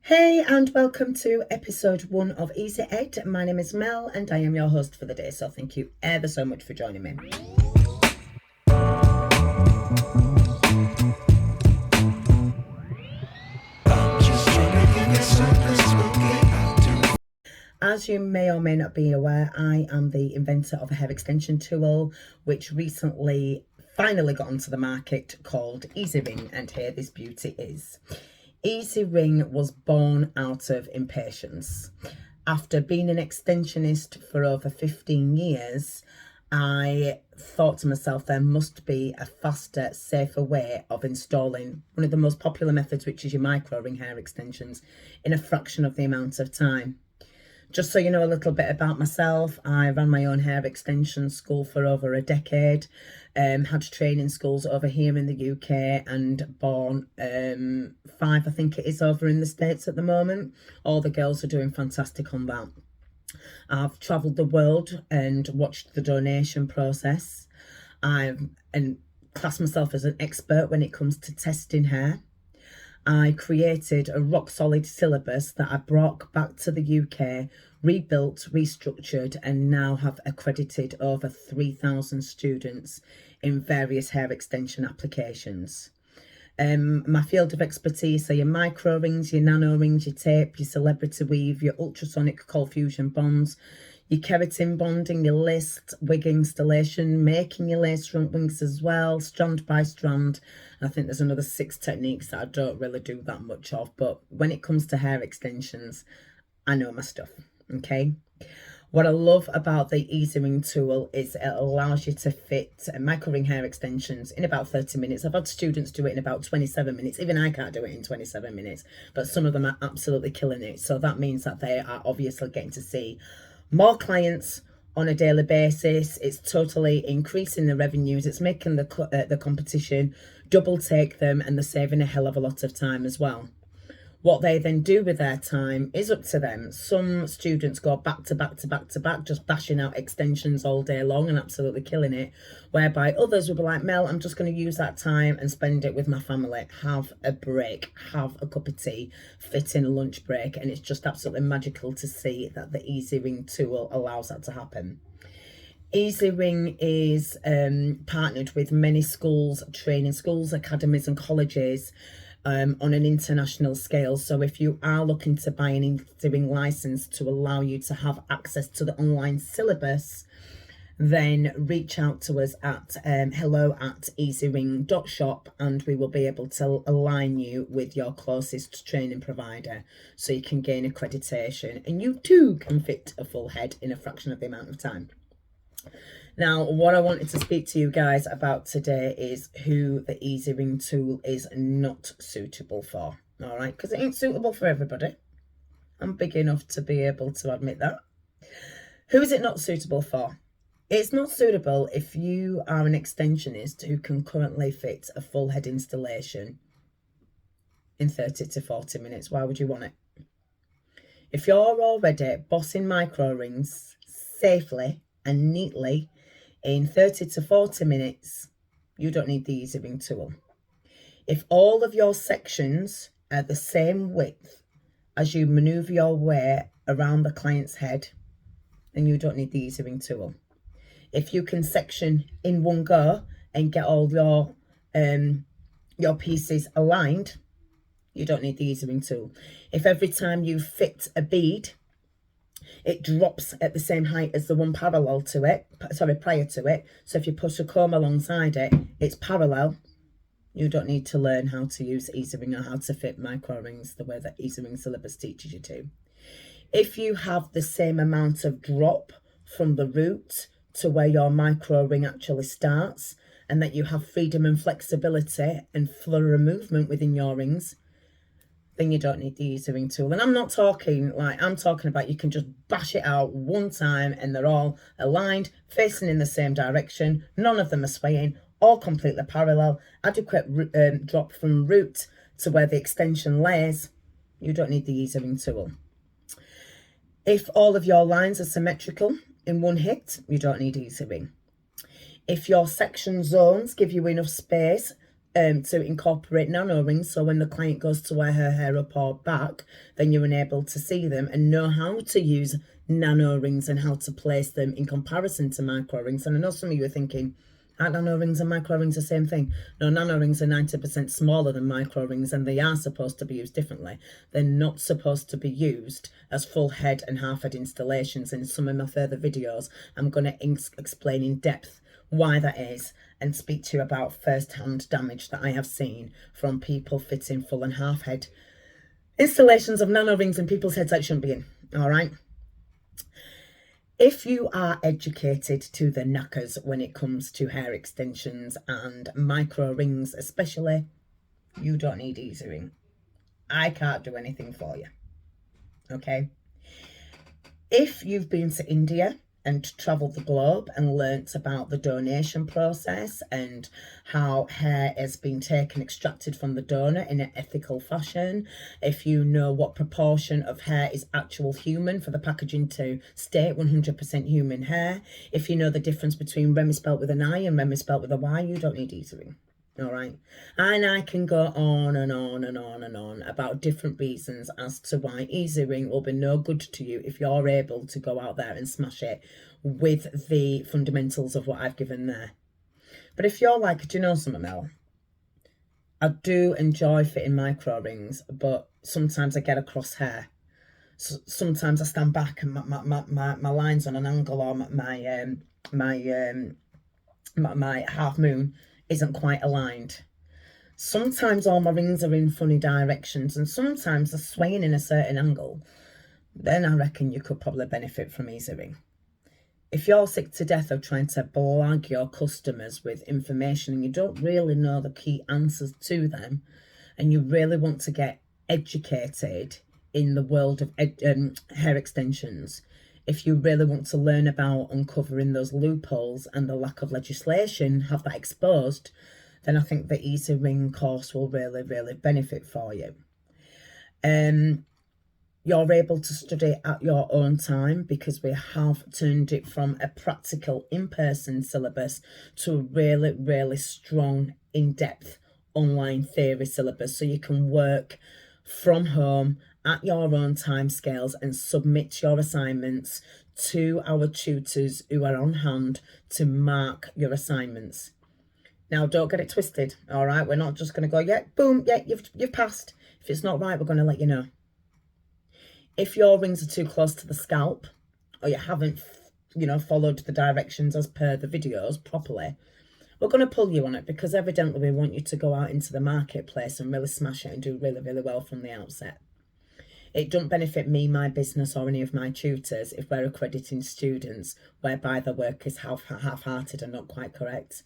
Hey and welcome to episode 1 of Easy Ed. My name is Mel and I am your host for the day, so thank you ever so much for joining me. As you may or may not be aware, I am the inventor of a hair extension tool which recently finally got onto the market called EasiRing, and here this beauty is. EasiRing was born out of impatience. After being an extensionist for over 15 years, I thought to myself there must be a faster, safer way of installing one of the most popular methods, which is your microring hair extensions, in a fraction of the amount of time. Just so you know a little bit about myself, I ran my own hair extension school for over a decade, had training schools over here in the UK and born 5, I think it is, over in the States at the moment. All the girls are doing fantastic on that. I've travelled the world and watched the donation process. I've classed myself as an expert when it comes to testing hair. I created a rock solid syllabus that I brought back to the UK, rebuilt, restructured, and now have accredited over 3,000 students in various hair extension applications. My field of expertise are your micro rings, your nano rings, your tape, your celebrity weave, your ultrasonic cold fusion bonds, your keratin bonding, your lace wig installation, making your lace front wings as well, strand by strand. I think there's another 6 techniques that I don't really do that much of, but when it comes to hair extensions, I know my stuff, okay? What I love about the EasiRing tool is it allows you to fit microring hair extensions in about 30 minutes. I've had students do it in about 27 minutes. Even I can't do it in 27 minutes, but some of them are absolutely killing it. So that means that they are obviously getting to see more clients on a daily basis. It's totally increasing the revenues. It's making the competition double take them, and they're saving a hell of a lot of time as well. What they then do with their time is up to them. Some students go back to back to back to back, just bashing out extensions all day long and absolutely killing it, whereby others will be like, Mel, I'm just going to use that time and spend it with my family, have a break, have a cup of tea, fit in a lunch break, and it's just absolutely magical to see that the EasiRing tool allows that to happen. EasiRing is partnered with many schools, training schools, academies and colleges on an international scale. So if you are looking to buy an EasiRing license to allow you to have access to the online syllabus, then reach out to us at hello@easyring.shop, and we will be able to align you with your closest training provider so you can gain accreditation and you too can fit a full head in a fraction of the amount of time. Now, what I wanted to speak to you guys about today is who the EasiRing tool is not suitable for, all right? Because it ain't suitable for everybody. I'm big enough to be able to admit that. Who is it not suitable for? It's not suitable if you are an extensionist who can currently fit a full head installation in 30 to 40 minutes. Why would you want it? If you're already bossing micro rings safely and neatly in 30 to 40 minutes, you don't need the EasiRing tool. If all of your sections are the same width as you maneuver your way around the client's head, then you don't need the EasiRing tool. If you can section in one go and get all your pieces aligned, you don't need the EasiRing tool. If every time you fit a bead, it drops at the same height as the one parallel to it, prior to it. So if you put a comb alongside it, it's parallel. You don't need to learn how to use EasiRing or how to fit micro rings the way that EasiRing syllabus teaches you to. If you have the same amount of drop from the root to where your micro ring actually starts, and that you have freedom and flexibility and flow of movement within your rings, then you don't need the EasiRing tool. And I'm not talking like, I'm talking about you can just bash it out one time and they're all aligned, facing in the same direction. None of them are swaying, all completely parallel, adequate drop from root to where the extension lays. You don't need the EasiRing tool. If all of your lines are symmetrical in one hit, you don't need EasiRing. If your section zones give you enough space to incorporate nano rings, so when the client goes to wear her hair up or back, then you're unable to see them and know how to use nano rings and how to place them in comparison to micro rings. And I know some of you are thinking, aren't nano rings and micro rings the same thing? No, nano rings are 90% smaller than micro rings, and they are supposed to be used differently. They're not supposed to be used as full head and half head installations. In some of my further videos, I'm going to explain in depth why that is and speak to you about first-hand damage that I have seen from people fitting full and half head installations of nano rings in people's heads that shouldn't be in. All right. If you are educated to the knackers when it comes to hair extensions and micro rings especially, you don't need EasiRing. I can't do anything for you. Okay. If you've been to India and travelled the globe and learnt about the donation process and how hair has been taken, extracted from the donor in an ethical fashion, if you know what proportion of hair is actual human for the packaging to state 100% human hair, if you know the difference between Remy spelt with an I and Remy spelt with a Y, you don't need EasiRing. All right. And I can go on and on and on and on about different reasons as to why EasiRing will be no good to you if you're able to go out there and smash it with the fundamentals of what I've given there. But if you're like, do you know something, Mel? I do enjoy fitting micro rings, but sometimes I get across hair. So sometimes I stand back and my line's on an angle, or my half moon isn't quite aligned. Sometimes all my rings are in funny directions, and sometimes they're swaying in a certain angle. Then I reckon you could probably benefit from EasiRing. If you're sick to death of trying to blag your customers with information and you don't really know the key answers to them, and you really want to get educated in the world of hair extensions, if you really want to learn about uncovering those loopholes and the lack of legislation, have that exposed, then I think the EasiRing course will really, really benefit for you. You're able to study at your own time because we have turned it from a practical in-person syllabus to a really, really strong, in-depth online theory syllabus. So you can work from home at your own time scales and submit your assignments to our tutors who are on hand to mark your assignments. Now, don't get it twisted, all right? We're not just going to go, yeah, boom, yeah, you've passed. If it's not right, we're going to let you know. If your rings are too close to the scalp, or you haven't, followed the directions as per the videos properly, we're going to pull you on it, because evidently we want you to go out into the marketplace and really smash it and do really, really well from the outset. It don't benefit me, my business, or any of my tutors if we're accrediting students whereby the work is half-hearted and not quite correct.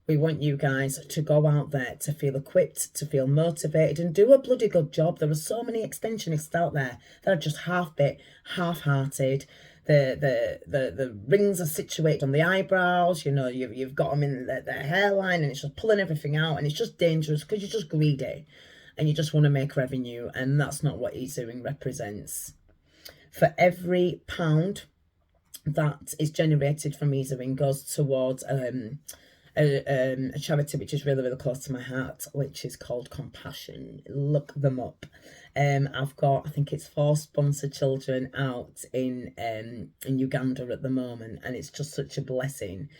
We want you guys to go out there to feel equipped, to feel motivated, and do a bloody good job. There are so many extensionists out there that are just half-bit, half-hearted. The rings are situated on the eyebrows, you've got them in the hairline, and it's just pulling everything out, and it's just dangerous because you're just greedy and you just want to make revenue, and that's not what EasiRing represents. For every £1 that is generated from EasiRing goes towards a charity which is really, really close to my heart, which is called Compassion. Look them up. I've got, I think it's 4 sponsored children out in Uganda at the moment, and it's just such a blessing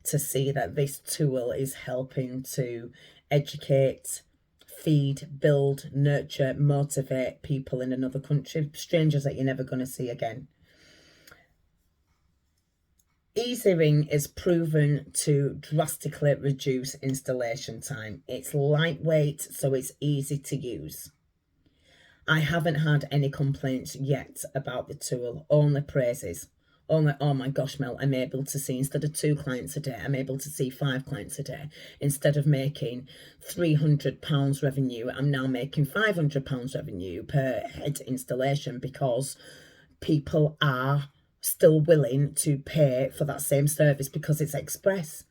to see that this tool is helping to educate, feed, build, nurture, motivate people in another country, strangers that you're never going to see again. EasiRing is proven to drastically reduce installation time. It's lightweight, so it's easy to use. I haven't had any complaints yet about the tool, only praises. Only, oh my gosh, Mel, I'm able to see, instead of 2 clients a day, I'm able to see 5 clients a day. Instead of making £300 revenue, I'm now making £500 revenue per head installation, because people are still willing to pay for that same service because it's express.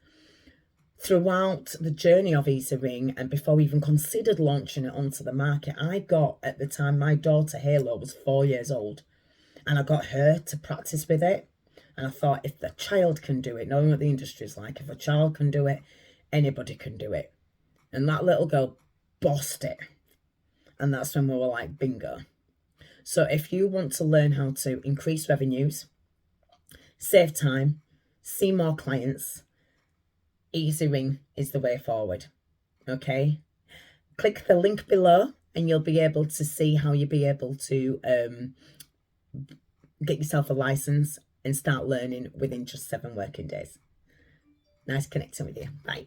Throughout the journey of EasiRing, and before we even considered launching it onto the market, I got, at the time, my daughter Halo was 4 years old, and I got her to practice with it. And I thought, if the child can do it, knowing what the industry is like, if a child can do it, anybody can do it. And that little girl bossed it. And that's when we were like, bingo. So if you want to learn how to increase revenues, save time, see more clients, EasiRing is the way forward. Okay? Click the link below and you'll be able to see how you'll be able to get yourself a license and start learning within just 7 working days. Nice connecting with you. Bye.